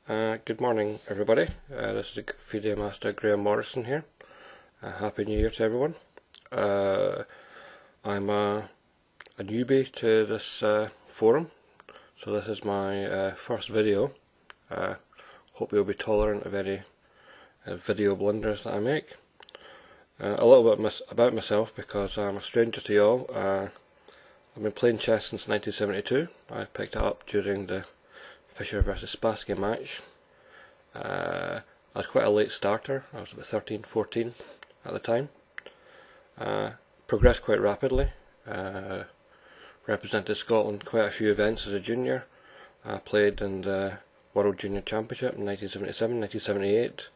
Good morning, everybody. This is FIDE Master Graham Morrison here. Happy New Year to everyone. I'm a newbie to this forum, so this is my first video. Hope you'll be tolerant of any video blunders that I make. A little bit about myself, because I'm a stranger to you all. I've been playing chess since 1972. I picked it up during the Fischer versus Spassky match. I was quite a late starter. I was about 13, 14 at the time. Progressed quite rapidly. Represented Scotland quite a few events as a junior. I played in the World Junior Championship in 1977, 1978,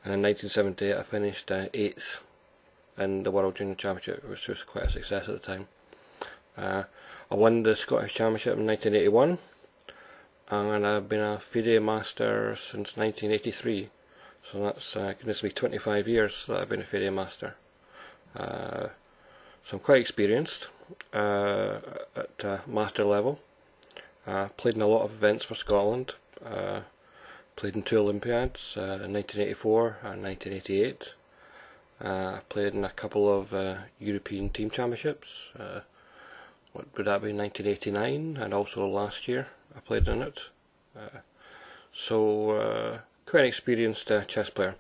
and in 1978 I finished 8th in the World Junior Championship, which was quite a success at the time. I won the Scottish Championship in 1981. And I've been a FIDE Master since 1983, so that's goodness me, 25 years that I've been a FIDE Master. So I'm quite experienced at Master level. Played in a lot of events for Scotland. Played in 2 Olympiads, in 1984 and 1988. Played in a couple of European Team Championships. What would that be, 1989, and also last year I played in it. Quite an experienced chess player.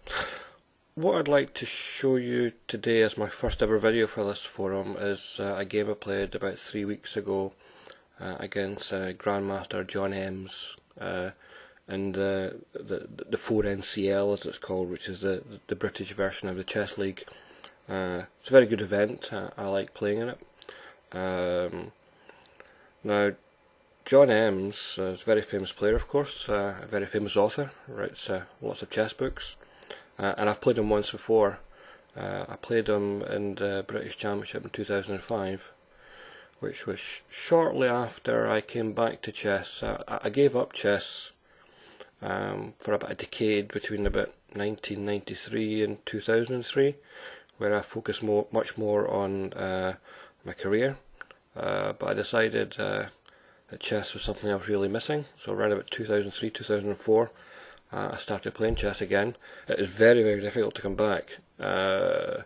What I'd like to show you today as my first ever video for this forum is a game I played about 3 weeks ago against Grandmaster John Emms in the 4NCL, as it's called, which is the British version of the Chess League. It's a very good event. I like playing in it. Now, John Emms is a very famous player, of course, a very famous author, writes lots of chess books, and I've played him once before. I played him in the British Championship in 2005, which was shortly after I came back to chess. I gave up chess for about a decade between about 1993 and 2003, where I focused much more on my career, but I decided that chess was something I was really missing. So around about 2003, 2004, I started playing chess again. It is very, very difficult to come back. For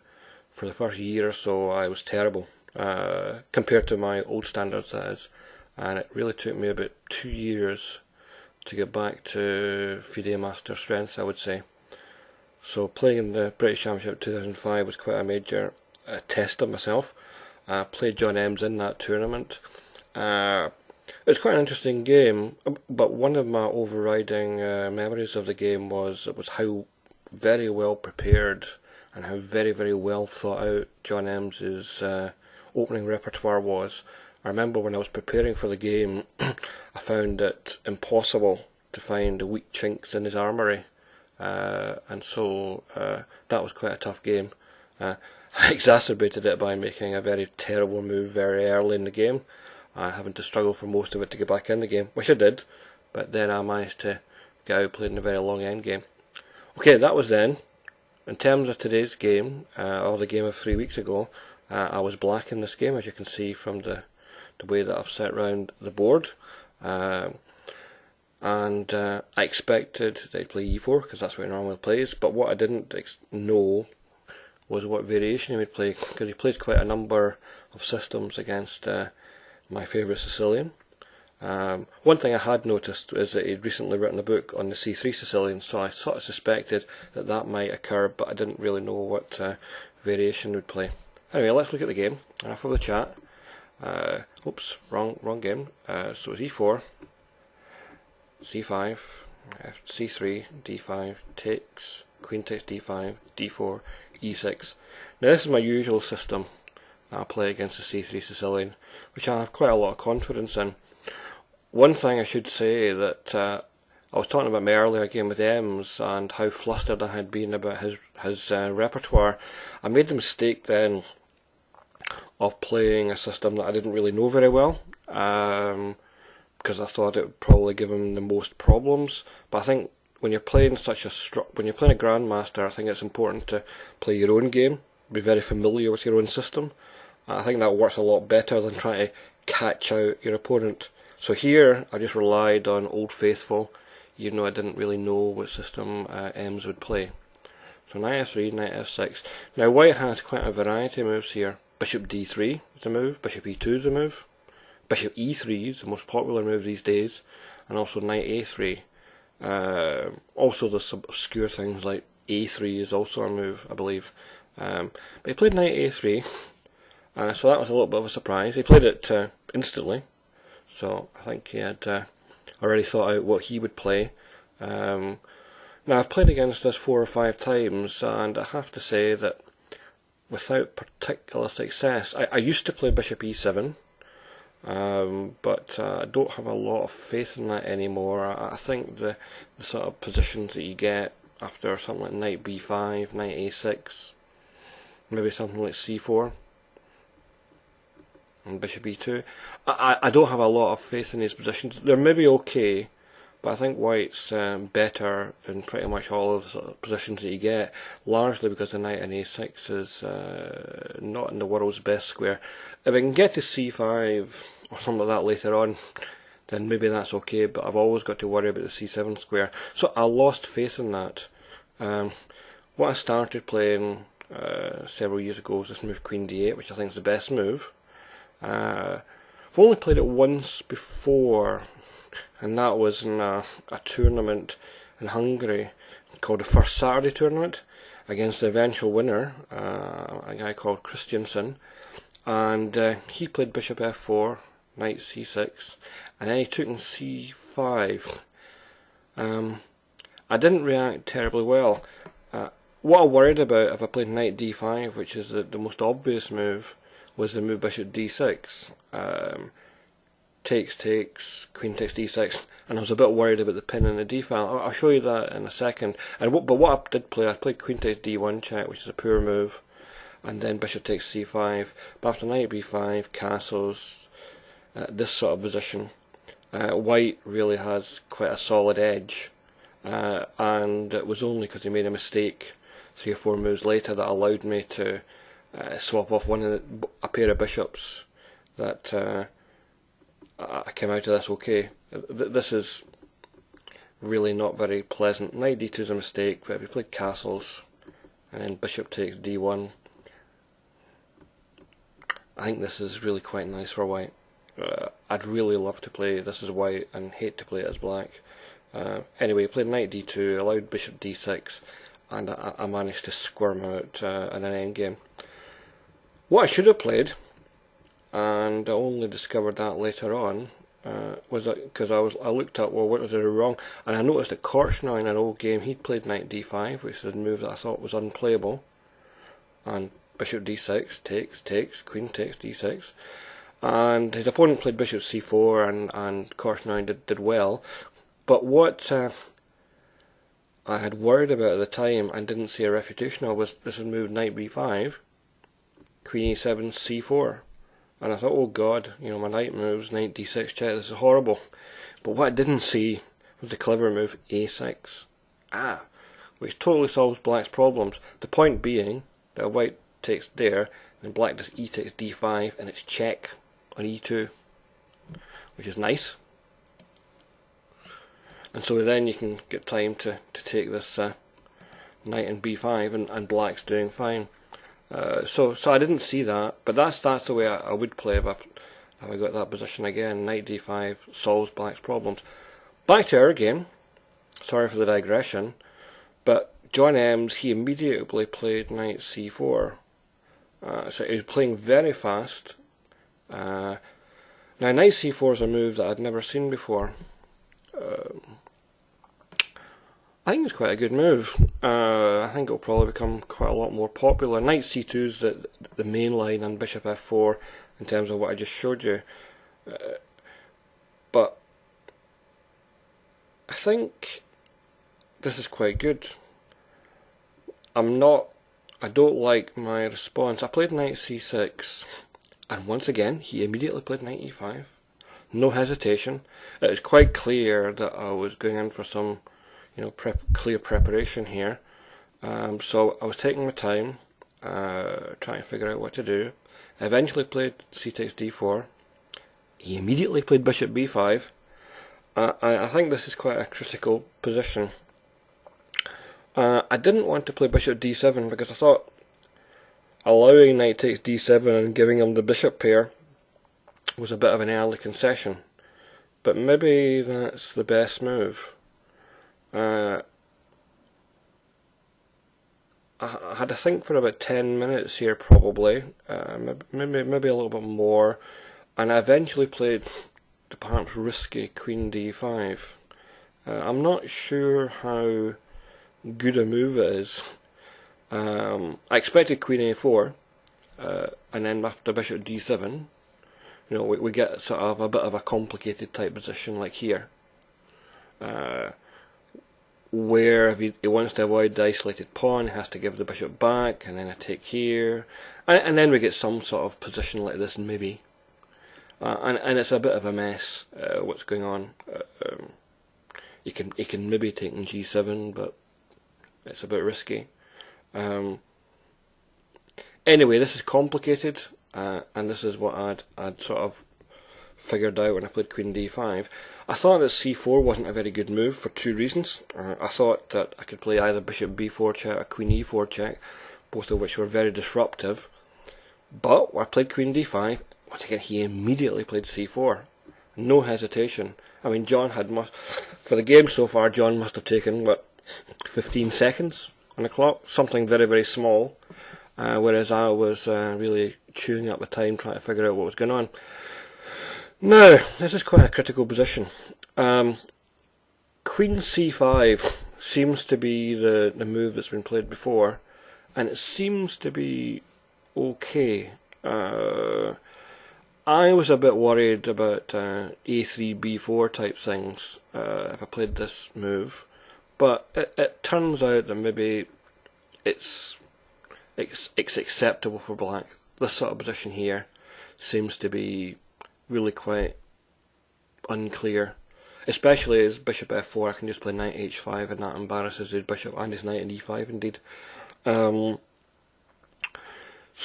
the first year or so I was terrible, compared to my old standards, that is, and it really took me about 2 years to get back to FIDE Master strength, I would say. So playing in the British Championship 2005 was quite a major test of myself. I played John Emms in that tournament. It was quite an interesting game, but one of my overriding memories of the game was how very well prepared and how very, very well thought out John Emms' opening repertoire was. I remember when I was preparing for the game, I found it impossible to find the weak chinks in his armoury, and so that was quite a tough game. I exacerbated it by making a very terrible move very early in the game, having to struggle for most of it to get back in the game, which I did, but then I managed to get outplayed in a very long end game. Okay, that was then. In terms of today's game, or the game of 3 weeks ago, I was black in this game, as you can see from the way that I've set round the board. And I expected that he'd play e4, because that's what he normally plays, but what I didn't know was what variation he would play, because he plays quite a number of systems against my favourite Sicilian. One thing I had noticed is that he'd recently written a book on the c3 Sicilian, so I sort of suspected that might occur, but I didn't really know what variation would play. Anyway, let's look at the game. Enough of the chat. Oops, wrong game. So it's e4, c5, c3, d5, takes, queen takes d5, d4, e6. Now this is my usual system I play against the c3 Sicilian, which I have quite a lot of confidence in. One thing I should say that I was talking about my earlier game with Emms and how flustered I had been about his repertoire. I made the mistake then of playing a system that I didn't really know very well, because I thought it would probably give him the most problems. But I think when you're playing a grandmaster, I think it's important to play your own game, be very familiar with your own system. I think that works a lot better than trying to catch out your opponent. So here I just relied on Old Faithful, even though I didn't really know what system Emms would play. So knight f3, knight f6. Now white has quite a variety of moves here. Bishop d3 is a move, bishop e2 is a move, bishop e3 is the most popular move these days, and also knight a3. Also there's some obscure things like a3 is also a move, I believe. But he played knight a3, so that was a little bit of a surprise. He played it instantly, so I think he had already thought out what he would play. Now I've played against this 4 or 5 times, and I have to say that without particular success. I used to play bishop e7, but I don't have a lot of faith in that anymore. I think the sort of positions that you get after something like knight b5, knight a6, maybe something like c4 and bishop e2, I don't have a lot of faith in these positions. They're maybe okay, but I think white's better in pretty much all of the sort of positions that you get, largely because the knight in a6 is not in the world's best square. If I can get to c5 or something like that later on, then maybe that's okay, but I've always got to worry about the c7 square. So I lost faith in that. What I started playing several years ago was this move queen d8, which I think is the best move. I've only played it once before, and that was in a tournament in Hungary called the First Saturday Tournament against the eventual winner, a guy called Christiansen, and he played bishop f4, knight c6, and then he took in c5. I didn't react terribly well. What I worried about if I played knight d5, which is the most obvious move, was the move bishop d6. Takes, queen takes d6, and I was a bit worried about the pin in the d file. I'll show you that in a second. But what I did play, I played queen takes d1 check, which is a poor move, and then bishop takes c5. But after knight b5, castles, this sort of position, white really has quite a solid edge, and it was only because he made a mistake 3 or 4 moves later that allowed me to swap off a pair of bishops that I came out of this okay. This is really not very pleasant. Knight d2 is a mistake, but if you play castles and then bishop takes d1, I think this is really quite nice for white. I'd really love to play this as white and hate to play it as black. Anyway, played knight d2, allowed bishop d6, and I managed to squirm out in an endgame. What I should have played, and I only discovered that later on, was because I looked up, well, what did I do wrong, and I noticed that Korchnoi in an old game, he'd played knight d5, which is a move that I thought was unplayable, and bishop d6, takes, queen takes d6, and his opponent played bishop c4, and Korchnoi did well, but what I had worried about at the time and didn't see a refutation of was this move knight b5, queen e7, c4. And I thought, oh god, my knight moves, knight d6 check, this is horrible. But what I didn't see was the clever move a6. Which totally solves black's problems. The point being that white takes there, and black does e takes d5, and it's check on e2, which is nice. And so then you can get time to take this knight in b5, and black's doing fine. So I didn't see that, but that's the way I would play if I got that position again. Knight d5 solves black's problems. Back to our game. Sorry for the digression, but John Emms, he immediately played knight c4. So he was playing very fast. Now knight c4 is a move that I'd never seen before. I think it's quite a good move. I think it'll probably become quite a lot more popular. Knight c2 is the main line on bishop f4 in terms of what I just showed you. But I think this is quite good. I don't like my response. I played knight c6, and once again he immediately played knight e5. No hesitation. It was quite clear that I was going in for some clear preparation here. So I was taking my time, trying to figure out what to do. I eventually played c takes d4. He immediately played bishop b5, I think this is quite a critical position. I didn't want to play bishop d7 because I thought allowing knight takes d7 and giving him the bishop pair was a bit of an early concession. But maybe that's the best move. I had to think for about 10 minutes here, probably, maybe a little bit more, and I eventually played the perhaps risky queen d5. I'm not sure how good a move it is. I expected queen a4, and then after bishop d7, you know, we get sort of a bit of a complicated type position like here, where if he wants to avoid the isolated pawn, he has to give the bishop back, and then a take here, and then we get some sort of position like this maybe, and it's a bit of a mess what's going on. He can maybe take in g7, but it's a bit risky. Anyway, this is complicated, and this is what I'd sort of figured out when I played queen d5. I thought that c4 wasn't a very good move for two reasons. I thought that I could play either bishop b4 check or queen e4 check, both of which were very disruptive. But when I played queen d5, once again he immediately played c4. No hesitation. I mean, John had for the game so far, John must have taken, what, 15 seconds on the clock? Something very, very small. Whereas I was really chewing up the time trying to figure out what was going on. Now, this is quite a critical position. Queen c5 seems to be the move that's been played before, and it seems to be okay. I was a bit worried about a3, b4 type things if I played this move, but it turns out that maybe it's acceptable for black. This sort of position here seems to be really quite unclear, especially as bishop f4. I can just play knight h5 and that embarrasses his bishop and his knight in e5 indeed. So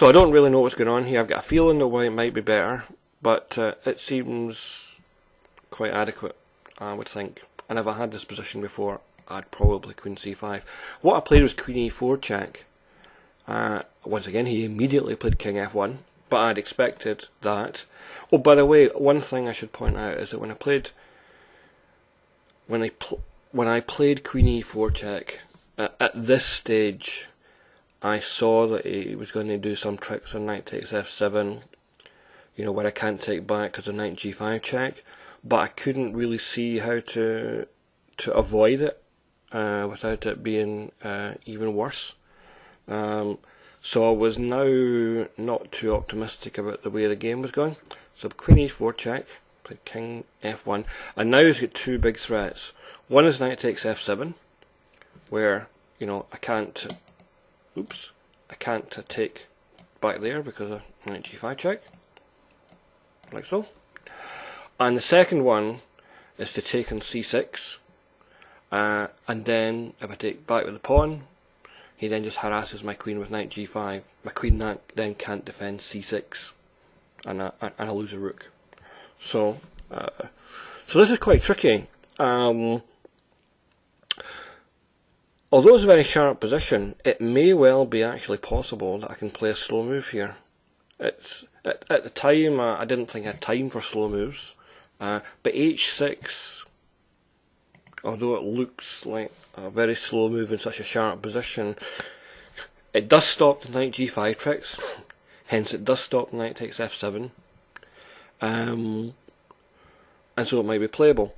I don't really know what's going on here. I've got a feeling the white might be better, but it seems quite adequate, I would think. And if I had this position before, I'd probably queen c5. What I played was queen e4 check. Once again, he immediately played king f1, but I'd expected that. Oh, by the way, one thing I should point out is that when I played queen e4 check, at this stage, I saw that he was going to do some tricks on knight takes f7, you know, where I can't take back because of knight g5 check, but I couldn't really see how to avoid it without it being even worse. So I was now not too optimistic about the way the game was going. So queen e4 check, played king f1, and now he's got two big threats. One is knight takes f7, where, you know, I can't take back there because of knight g5 check, like so. And the second one is to take on c6, and then if I take back with the pawn, he then just harasses my queen with knight g5. My queen then can't defend c6, and I lose a rook. So this is quite tricky. Although it's a very sharp position, it may well be actually possible that I can play a slow move here. It's at the time I didn't think I had time for slow moves, but h6, although it looks like a very slow move in such a sharp position, it does stop the knight g5 tricks, hence it does stop knight takes f7, and so it might be playable.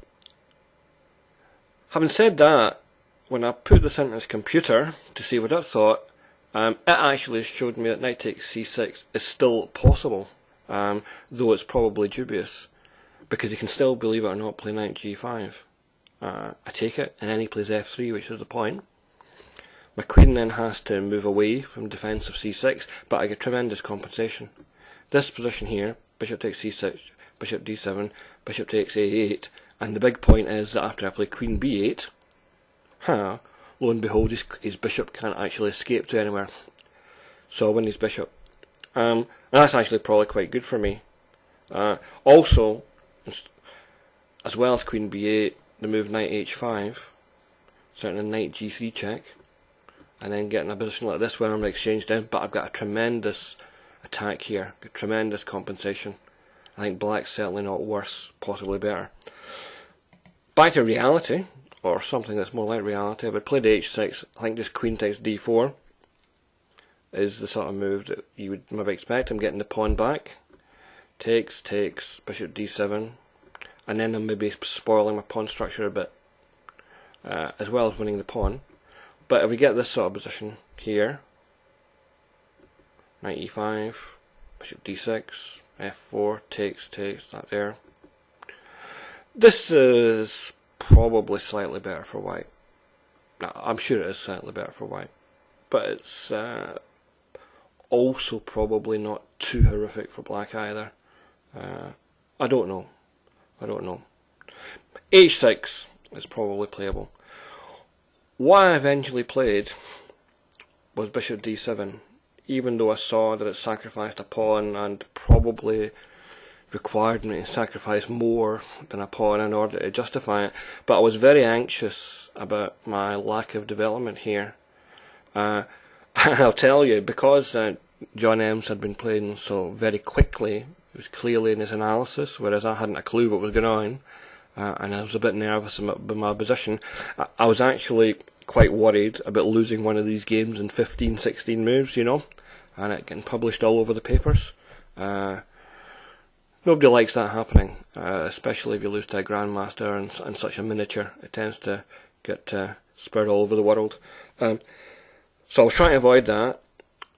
Having said that, when I put this into this computer to see what it thought, it actually showed me that knight takes c6 is still possible, though it's probably dubious, because you can still, believe it or not, play knight g5. I take it, and then he plays f3, which is the point. My queen then has to move away from defence of c6, but I get tremendous compensation. This position here, bishop takes c6, bishop d7, bishop takes a8, and the big point is that after I play queen b8, lo and behold, his bishop can't actually escape to anywhere. So I win his bishop. And that's actually probably quite good for me. Also, as well as queen b8, the move knight h5, starting a knight g3 check, and then getting a position like this where I'm exchanged down, but I've got a tremendous attack here, a tremendous compensation. I think black's certainly not worse, possibly better. Back to reality, or something that's more like reality. I would play the h6. I think just queen takes d4 is the sort of move that you would maybe expect. I'm getting the pawn back. Takes, bishop d7, and then I'm maybe spoiling my pawn structure a bit, as well as winning the pawn. But if we get this sort of position here, knight e5, bishop d6, f4, takes, that there. This is probably slightly better for white. No, I'm sure it is slightly better for white, but it's also probably not too horrific for black either. I don't know. h6 is probably playable. What I eventually played was bishop d7, even though I saw that it sacrificed a pawn and probably required me to sacrifice more than a pawn in order to justify it. But I was very anxious about my lack of development here. I'll tell you, because John Emms had been playing so very quickly, he was clearly in his analysis, whereas I hadn't a clue what was going on, and I was a bit nervous about my position. I was actually quite worried about losing one of these games in 15, 16 moves, you know, and it getting published all over the papers. Nobody likes that happening, especially if you lose to a grandmaster and such a miniature. It tends to get spread all over the world. So I was trying to avoid that.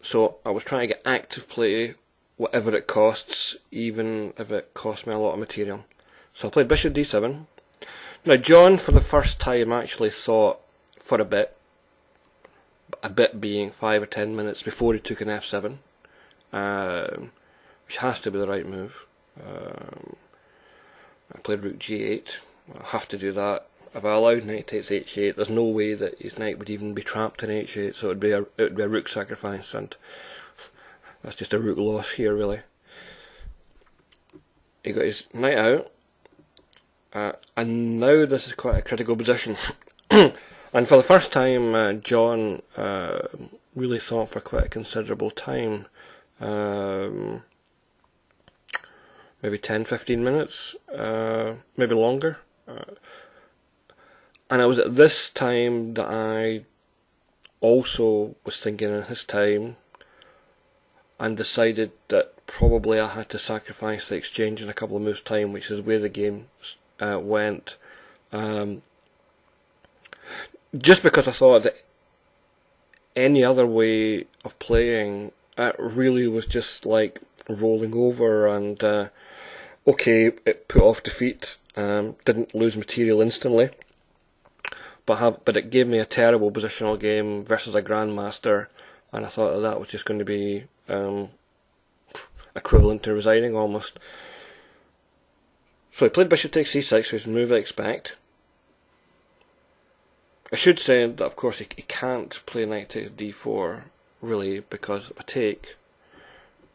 So I was trying to get active play, whatever it costs, even if it costs me a lot of material. So I played bishop d7. Now John, for the first time, actually thought for a bit being 5 or 10 minutes before he took an f7, which has to be the right move. I played rook g8. I'll have to do that. If I allowed knight takes h8, there's no way that his knight would even be trapped in h8, so it would be a rook sacrifice, and that's just a rook loss here, really. He got his knight out, and now this is quite a critical position. And for the first time, John really thought for quite a considerable time, maybe 10-15 minutes, maybe longer. And it was at this time that I also was thinking in his time and decided that probably I had to sacrifice the exchange in a couple of moves' time, which is where the game went. Just because I thought that any other way of playing really was just like rolling over, and okay, it put off defeat, didn't lose material instantly, but it gave me a terrible positional game versus a grandmaster, and I thought that was just going to be equivalent to resigning almost. So I played bishop takes c6, which is a move I expect. I should say that of course he can't play knight takes d4 really, because of a take,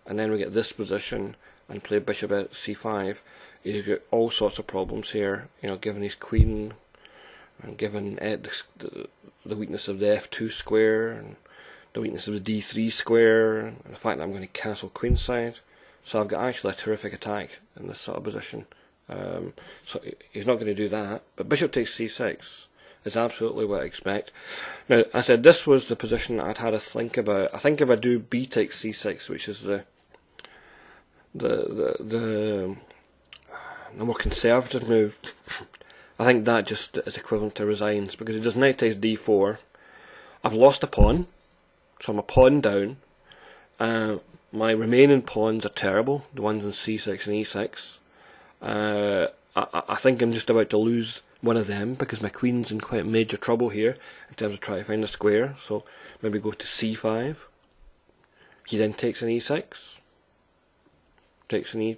and then we get this position and play bishop at c5. He's got all sorts of problems here, you know, given his queen, and given the weakness of the f2 square, and the weakness of the d3 square, and the fact that I'm going to cancel queenside. So I've got actually a terrific attack in this sort of position. So he's not going to do that, but bishop takes c6 is absolutely what I expect. Now, I said this was the position that I'd had to think about. I think if I do b takes c6, which is the more conservative move, I think that just is equivalent to resigns, because it does knight takes d4. I've lost a pawn, so I'm a pawn down. My remaining pawns are terrible, the ones in c6 and e6. I think I'm just about to lose one of them, because my queen's in quite major trouble here in terms of trying to find a square. So maybe go to c5. He then takes an e6, takes an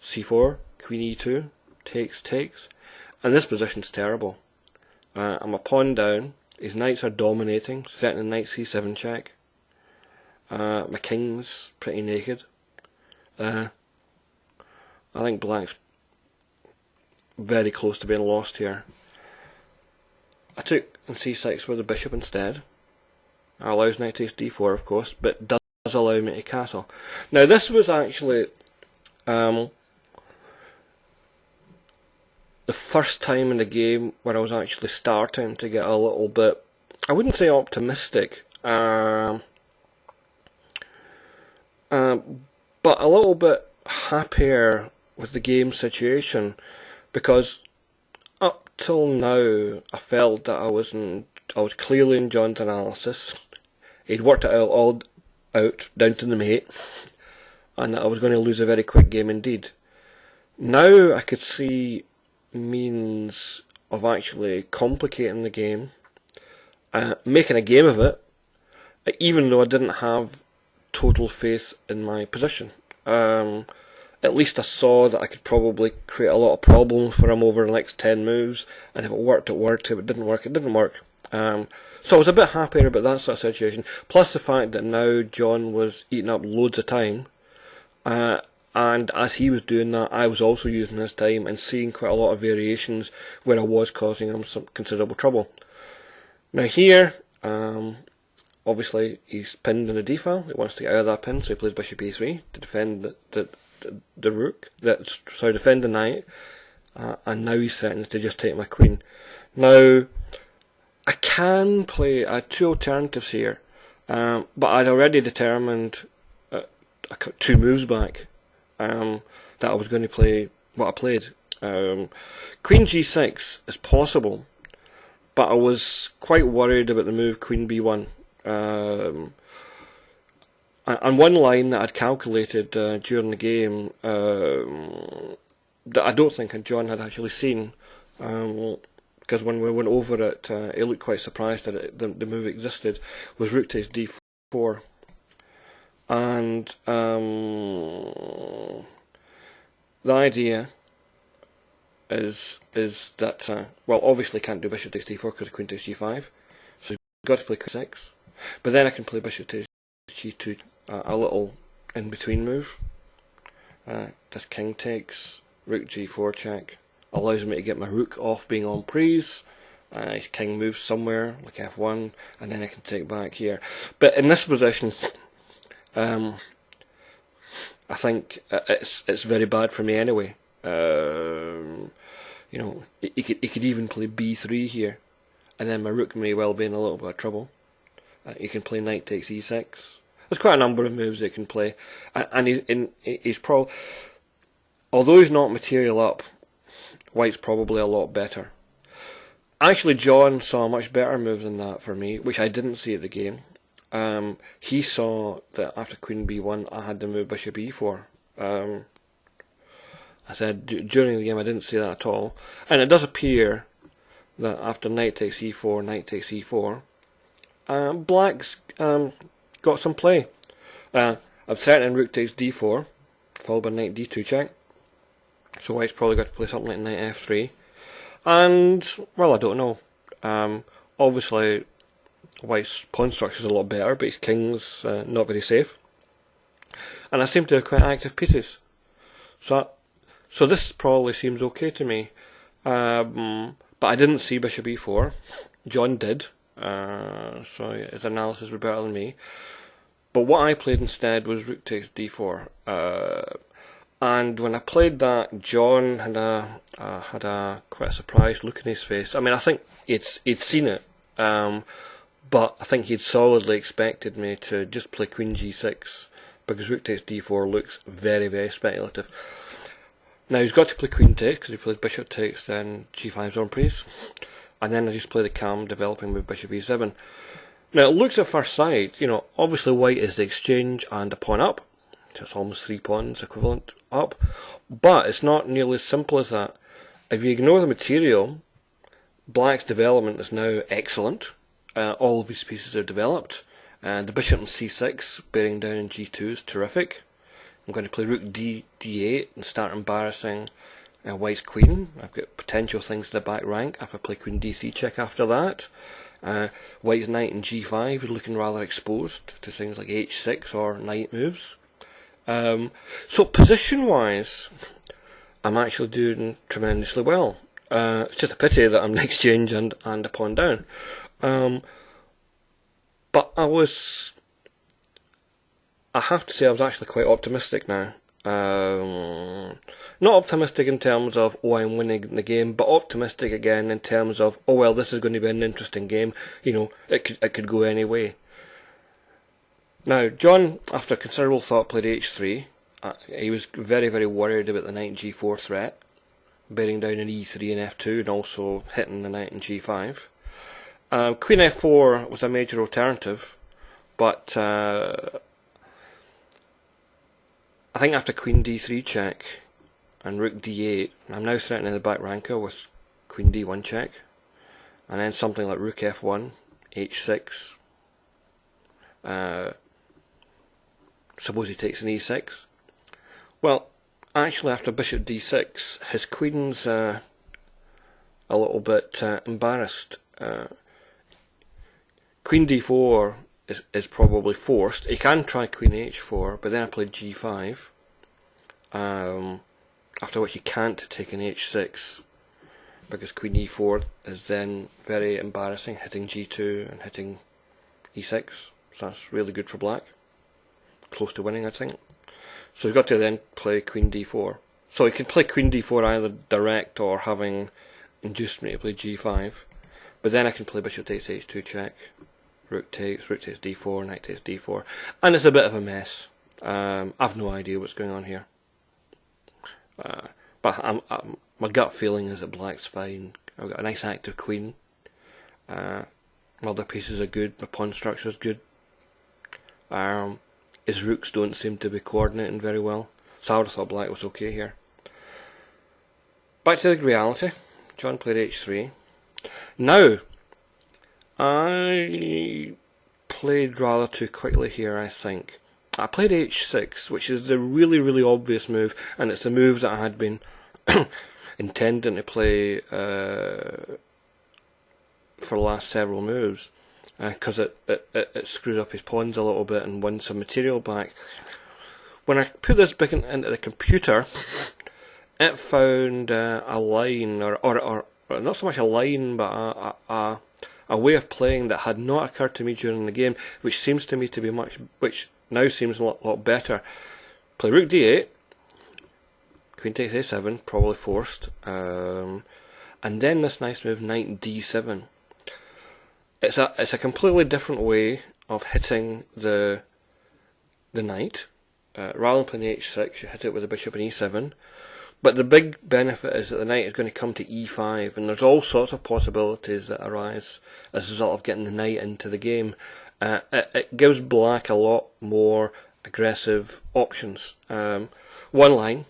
c4, queen e2, takes, and this position's terrible. I'm a pawn down, his knights are dominating, setting a knight c7 check. My king's pretty naked. I think black's very close to being lost here. I took in c6 with the bishop instead. It allows knight takes d4, of course, but does allow me to castle. Now this was actually the first time in the game where I was actually starting to get a little bit, I wouldn't say optimistic, but a little bit happier with the game situation, because up till now I felt that I was clearly in John's analysis. He'd worked it all out down to the mate, and that I was going to lose a very quick game indeed. Now I could see means of actually complicating the game, making a game of it, even though I didn't have total faith in my position. At least I saw that I could probably create a lot of problems for him over the next 10 moves, and if it worked, it worked. If it didn't work, it didn't work. So I was a bit happier about that sort of situation, plus the fact that now John was eating up loads of time, and as he was doing that, I was also using his time and seeing quite a lot of variations where I was causing him some considerable trouble. Now here, obviously he's pinned in the d-file. He wants to get out of that pin, so he plays bishop e3 to defend the rook. Defend the knight, and now he's threatening to just take my queen. Now I can play. I had two alternatives here, but I'd already determined 2 moves back that I was going to play what I played. Queen g6 is possible, but I was quite worried about the move queen b1. And one line that I'd calculated during the game that I don't think John had actually seen, because when we went over it, he looked quite surprised that the move existed, was rook takes d4. And the idea is that, well, obviously can't do bishop takes d4 because queen takes g5, so you've got to play queen 6. But then I can play bishop takes g2, a little in-between move. This king takes, rook g4 check, allows me to get my rook off being en prise. His king moves somewhere, like f1, and then I can take back here. But in this position, I think it's very bad for me anyway. You know, he could even play b3 here, and then my rook may well be in a little bit of trouble. He can play knight takes e6. There's quite a number of moves they can play, and he's probably, although he's not material up, white's probably a lot better. Actually, John saw a much better move than that for me, which I didn't see at the game. He saw that after queen b1 I had to move bishop e4. I said during the game I didn't see that at all, and it does appear that after knight takes e4, knight takes e4, black's got some play. I've threatened rook takes d4, followed by knight d2 check, so white's probably got to play something like knight f3, and, well, I don't know. Obviously white's pawn structure is a lot better, but his king's not very safe, and I seem to have quite active pieces, so this probably seems okay to me. But I didn't see bishop e4. John did, so his analysis was better than me. But what I played instead was rook takes d4, and when I played that, John had a quite a surprised look in his face. I mean, I think he'd seen it, but I think he'd solidly expected me to just play queen g6, because rook takes d4 looks very, very speculative. Now he's got to play queen takes, because he plays bishop takes, then g5's en prise, and then I just play the calm developing move bishop e7. Now it looks at first sight, you know, obviously white is the exchange and a pawn up, so it's almost 3 pawns equivalent up, but it's not nearly as simple as that. If you ignore the material, black's development is now excellent. All of his pieces are developed, and the bishop in c6 bearing down in g2 is terrific. I'm going to play rook d8 and start embarrassing white's queen. I've got potential things in the back rank if I play queen d3 check after that. White's knight in g5 is looking rather exposed to things like h6 or knight moves. So position wise, I'm actually doing tremendously well. It's just a pity that I'm next change and a pawn down. But I have to say I was actually quite optimistic now. Not optimistic in terms of, oh, I'm winning the game, but optimistic again in terms of, oh well, this is going to be an interesting game. You know, it could go any way. Now, John, after considerable thought, played h3. He was very, very worried about the knight g4 threat, bearing down an e3 and f2, and also hitting the knight in g5. Queen f4 was a major alternative, but I think after queen d3 check and rook d8, I'm now threatening the back ranker with queen d1 check, and then something like rook f1, h6. Suppose he takes an e6. Well, actually after bishop d6, his queen's a little bit embarrassed. Queen d4 is probably forced. He can try queen h4, but then I played g5. After which he can't take an h6, because queen e4 is then very embarrassing, hitting g2 and hitting e6. So that's really good for black. Close to winning, I think. So he's got to then play queen d4. So he can play queen d4 either direct or having induced me to play g5. But then I can play bishop takes h2 check, rook takes d4, knight takes d4. And it's a bit of a mess. I've no idea what's going on here. But my gut feeling is that black's fine. I've got a nice active queen. My other pieces are good. My pawn structure is good. His rooks don't seem to be coordinating very well, so I would have thought black was okay here. Back to the reality. John played h3. Now, I played rather too quickly here, I think. I played h6, which is the really, really obvious move, and it's a move that I had been intending to play for the last several moves. Because it screws up his pawns a little bit and wins some material back. When I put this back into the computer, it found a line, or not so much a line, but a way of playing that had not occurred to me during the game, which seems to me to be which now seems a lot better. Play rook d8, queen takes a7, probably forced, and then this nice move, knight d7. It's a completely different way of hitting the knight. Rather than playing h6, you hit it with a bishop and e7. But the big benefit is that the knight is going to come to e5, and there's all sorts of possibilities that arise as a result of getting the knight into the game. It gives black a lot more aggressive options. One line,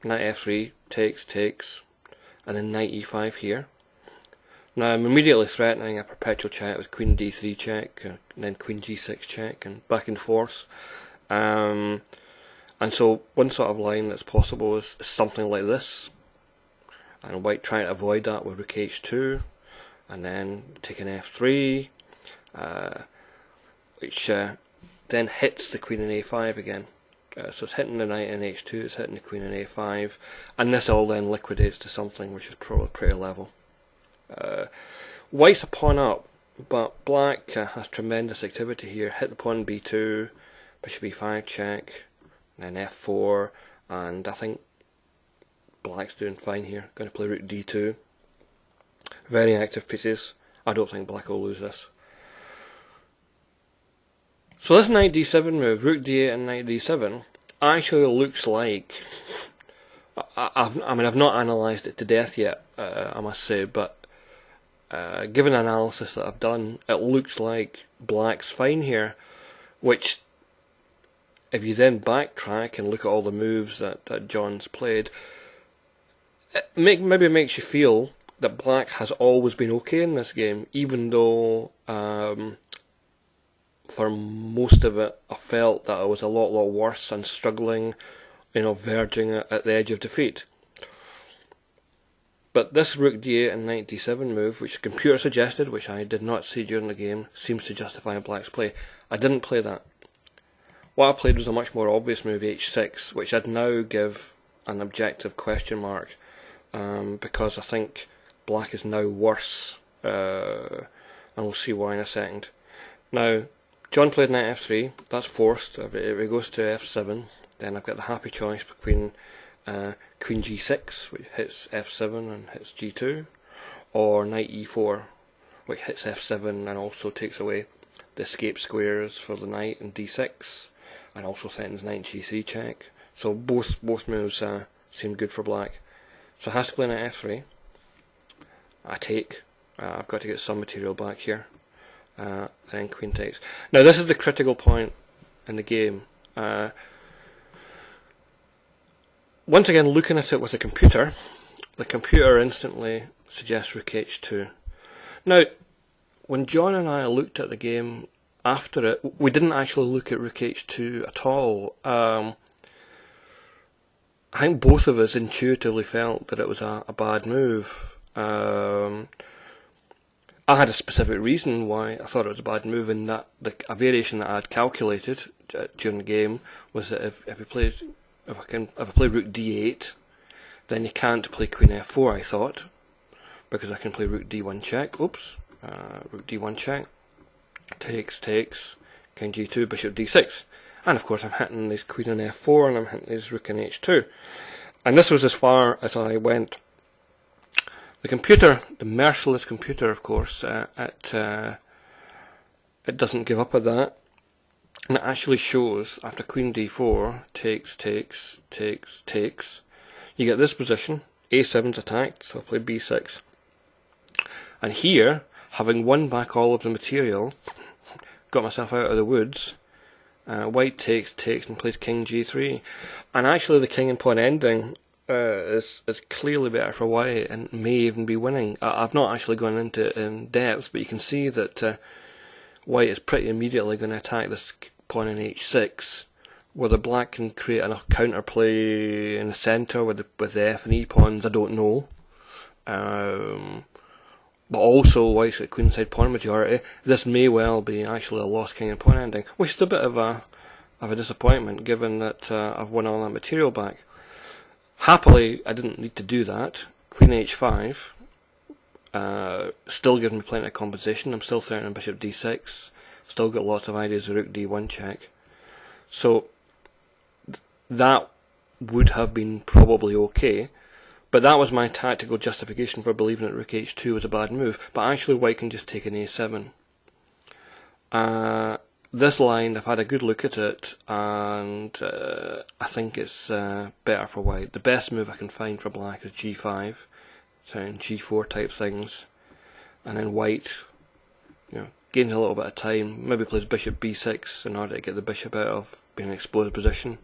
knight f3, takes, and then knight e5 here. Now I'm immediately threatening a perpetual check with queen d3 check, and then queen g6 check, and back and forth. And so one sort of line that's possible is something like this, and white trying to avoid that with rook h2, and then taking f3, which then hits the queen in a5 again. So it's hitting the knight in h2, it's hitting the queen in a5, and this all then liquidates to something which is probably pretty level. White's a pawn up, but black has tremendous activity here. Hit the pawn b2, bishop e5 check, then f4, and I think black's doing fine here. Going to play rook d2. Very active pieces. I don't think black will lose this. So this knight d7 move, rook d8 and knight d7, actually looks like... I mean, I've not analysed it to death yet, I must say, but given the analysis that I've done, it looks like black's fine here, which, if you then backtrack and look at all the moves that John's played, it maybe makes you feel that black has always been okay in this game, even though for most of it I felt that I was a lot worse and struggling, verging at the edge of defeat. But this rook d8 and knight d7 move, which the computer suggested, which I did not see during the game, seems to justify black's play. I didn't play that. What I played was a much more obvious move, h6, which I'd now give an objective question mark, because I think black is now worse, and we'll see why in a second. Now, John played knight f3, that's forced. If it goes to f7, then I've got the happy choice between queen g6, which hits f7 and hits g2, or knight e4, which hits f7 and also takes away the escape squares for the knight in d6, and also threatens knight g3 check. So both moves seem good for black. So it has to play knight f3. I take. I've got to get some material back here. And then queen takes. Now this is the critical point in the game. Once again, looking at it with the computer instantly suggests rook h2. Now, when John and I looked at the game after it, we didn't actually look at rook h2 at all. I think both of us intuitively felt that it was a bad move. I had a specific reason why I thought it was a bad move, in that a variation that I had calculated during the game was that if I play rook d8, then you can't play queen f4, I thought, because I can play rook d1 check. Oops, rook d1 check, takes, king g2, bishop d6. And of course I'm hitting this queen in f4 and I'm hitting this rook in h2. And this was as far as I went. The computer, the merciless computer, of course, it doesn't give up at that. And it actually shows, after queen d4, takes, you get this position, a7's attacked, so I play b6. And here, having won back all of the material, got myself out of the woods, white takes and plays king g3, and actually the king and pawn ending is clearly better for white and may even be winning. I've not actually gone into it in depth, but you can see that white is pretty immediately going to attack this pawn in h6, whether black can create enough counterplay in the centre with the f and e pawns, I don't know. But also white's got queenside pawn majority. This may well be actually a lost king and pawn ending, which is a bit of a disappointment, given that I've won all that material back. Happily, I didn't need to do that. Queen h5 still giving me plenty of composition. I'm still threatening bishop d6. Still got lots of ideas of rook d1 check. So that would have been probably okay. But that was my tactical justification for believing that rook h2 was a bad move. But actually white can just take an a7. This line, I've had a good look at it, and I think it's better for white. The best move I can find for black is g5, so g4 type things. And then white, gains a little bit of time, maybe plays bishop b6 in order to get the bishop out of being an exposed position.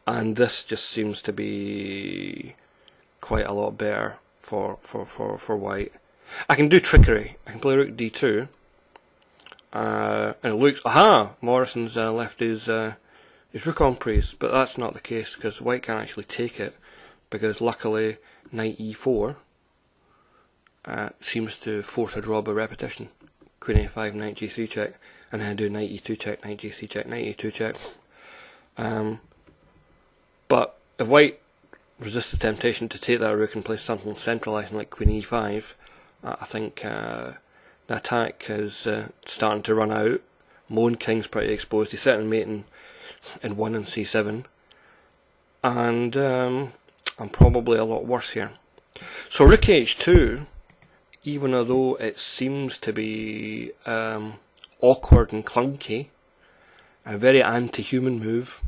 And this just seems to be quite a lot better for white. I can do trickery. I can play rook d2, and it looks, Morrison's left his rook en prise, but that's not the case, because white can't actually take it, because luckily knight e4 seems to force a draw by repetition. Queen a5, knight g3 check, and then I do knight e2 check, knight g3 check, knight e2 check. But if white resists the temptation to take that rook and play something centralising like queen e5, I think the attack is starting to run out. My own king's pretty exposed. He's threatening mating in 1 and c7, and I'm probably a lot worse here. So rook h2, even although it seems to be awkward and clunky, a very anti-human move,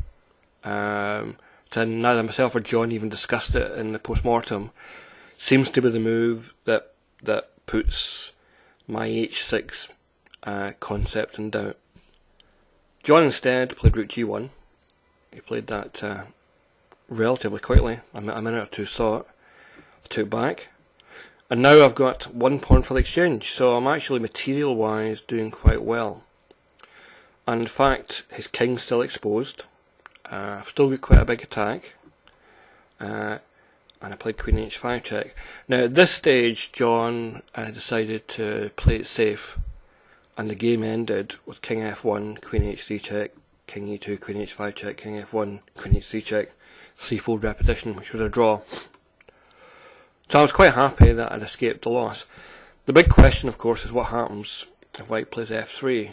and neither myself or John even discussed it in the post-mortem, seems to be the move that puts my h6 concept in doubt. John instead played rook g1. He played that relatively quickly, a minute or two's thought. I took back, and now I've got one pawn for the exchange, so I'm actually material-wise doing quite well. And in fact, his king's still exposed. I've still got quite a big attack, and I played queen h5 check. Now at this stage John decided to play it safe, and the game ended with king f1, queen h3 check, king e2, queen h5 check, king f1, queen h3 check, threefold repetition, which was a draw. So I was quite happy that I'd escaped the loss. The big question, of course, is what happens if white plays f3.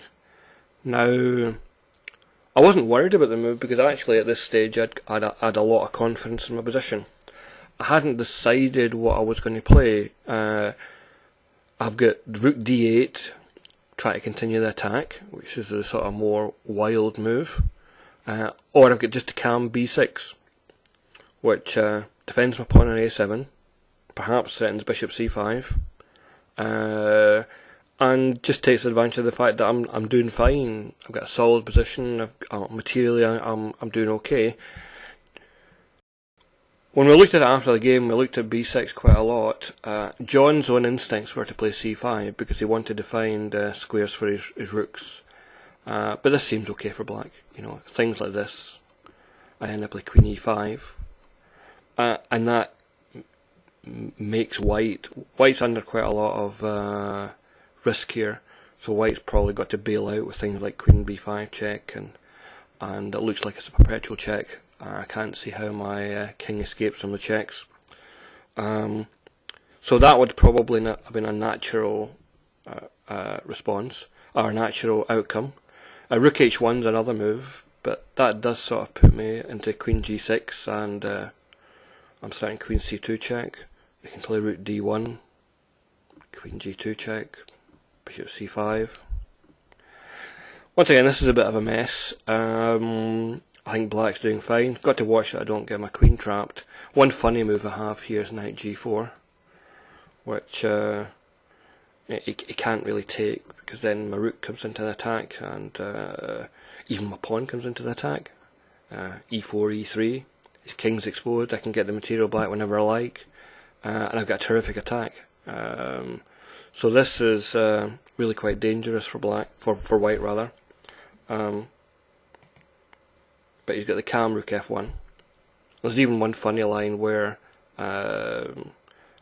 Now, I wasn't worried about the move because actually at this stage I'd a lot of confidence in my position. I hadn't decided what I was going to play. I've got rook d8, try to continue the attack, which is a sort of more wild move. Or I've got just a calm b6, which defends my pawn on a7, perhaps threatens bishop c5, and just takes advantage of the fact that I'm doing fine. I've got a solid position. Materially, I'm doing okay. When we looked at it after the game, we looked at b6 quite a lot. John's own instincts were to play c5 because he wanted to find squares for his rooks. But this seems okay for black. You know, things like this. I end up like queen e5, and that makes white's under quite a lot of risk here. So white's probably got to bail out with things like queen b5 check, and it looks like it's a perpetual check. I can't see how my king escapes from the checks. So that would probably not have been a natural response, or a natural outcome. Rook h1 is another move, but that does sort of put me into queen g6, and I'm starting queen c2 check. You can play rook d1, queen g2 check, bishop c5. Once again, this is a bit of a mess. I think black's doing fine. Got to watch that I don't get my queen trapped. One funny move I have here is knight g4, which it can't really take, because then my rook comes into the attack, and even my pawn comes into the attack. e4, e3. His king's exposed. I can get the material back whenever I like, and I've got a terrific attack. So this is really quite dangerous for black, for white rather. But he's got the calm rook f1. There's even one funny line where if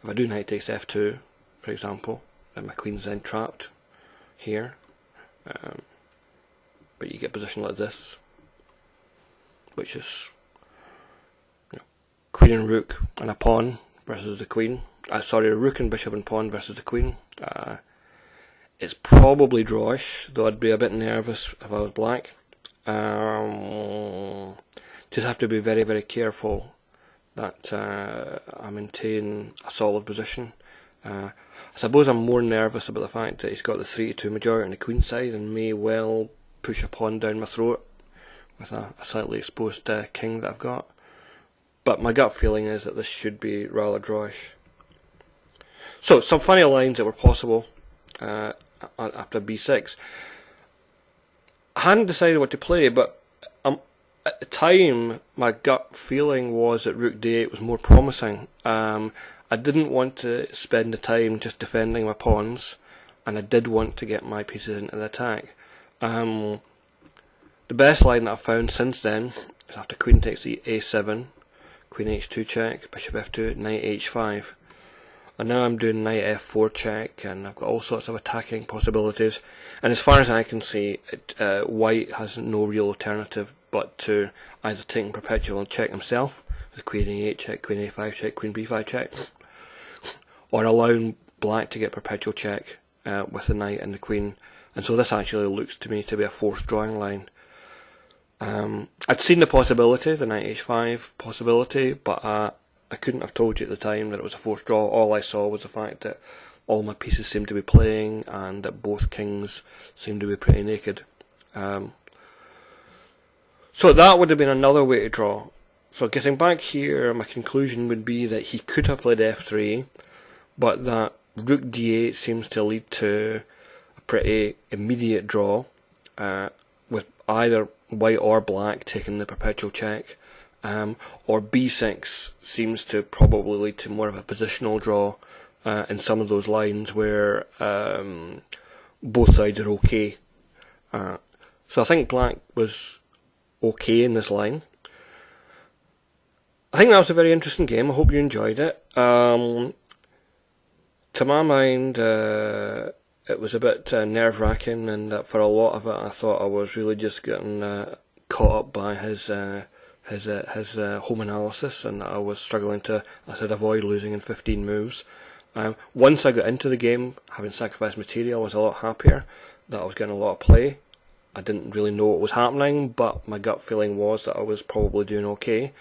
I do knight takes f2, for example, then my queen's then trapped here. But you get a position like this, which is, you know, queen and rook and a pawn versus the queen. Sorry, a rook and bishop and pawn versus the queen. It's probably drawish, though I'd be a bit nervous if I was black. Just have to be very, very careful that I maintain a solid position. I suppose I'm more nervous about the fact that he's got the 3-2 majority on the queen side and may well push a pawn down my throat with a slightly exposed king that I've got. But my gut feeling is that this should be rather drawish. So, some funny lines that were possible after b6. I hadn't decided what to play, but at the time my gut feeling was that rook d8 was more promising. I didn't want to spend the time just defending my pawns, and I did want to get my pieces into the attack. The best line that I've found since then is after queen takes the a7, queen h2 check, bishop f2, knight h5. And now I'm doing knight f4 check, and I've got all sorts of attacking possibilities. And as far as I can see, white has no real alternative but to either taking perpetual and check himself, the queen a8 check, queen a5 check, queen b5 check, or allowing black to get perpetual check with the knight and the queen. And so this actually looks to me to be a forced drawing line. I'd seen the possibility, the knight h5 possibility, but I couldn't have told you at the time that it was a forced draw. All I saw was the fact that all my pieces seemed to be playing and that both kings seemed to be pretty naked. So that would have been another way to draw. So getting back here, my conclusion would be that he could have played f3, but that rook d8 seems to lead to a pretty immediate draw, with either white or black taking the perpetual check. Or b6 seems to probably lead to more of a positional draw in some of those lines where both sides are okay. So I think black was okay in this line. I think that was a very interesting game. I hope you enjoyed it. To my mind, it was a bit nerve-wracking, and for a lot of it I thought I was really just getting caught up by his his home analysis, and that I was struggling to, I said, avoid losing in 15 moves. Once I got into the game, having sacrificed material, I was a lot happier that I was getting a lot of play. I didn't really know what was happening, but my gut feeling was that I was probably doing okay.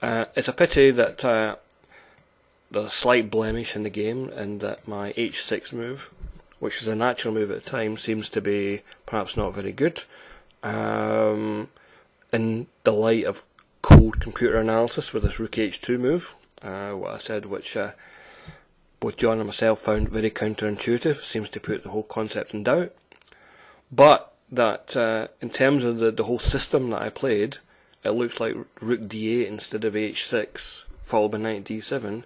It's a pity that there's a slight blemish in the game, and that my H6 move, which was a natural move at the time, seems to be perhaps not very good. In the light of cold computer analysis with this Rook H2 move, what I said, which both John and myself found very counterintuitive, seems to put the whole concept in doubt. But that in terms of the whole system that I played, it looks like Rook D8 instead of H6 followed by Knight D7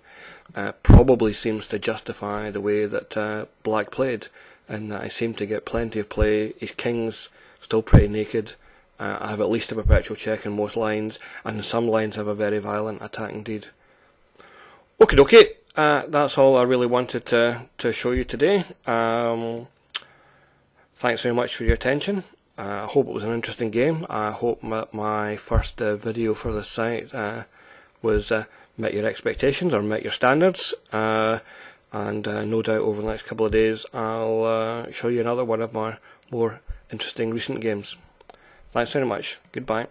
probably seems to justify the way that Black played, and that I seem to get plenty of play. His king's still pretty naked. I have at least a perpetual check in most lines, and in some lines have a very violent attack indeed. Okie dokie. That's all I really wanted to show you today. Thanks very much for your attention. I hope it was an interesting game. I hope my first video for this site was met your expectations or met your standards. And no doubt over the next couple of days I'll show you another one of my more interesting recent games. Thanks very much. Goodbye.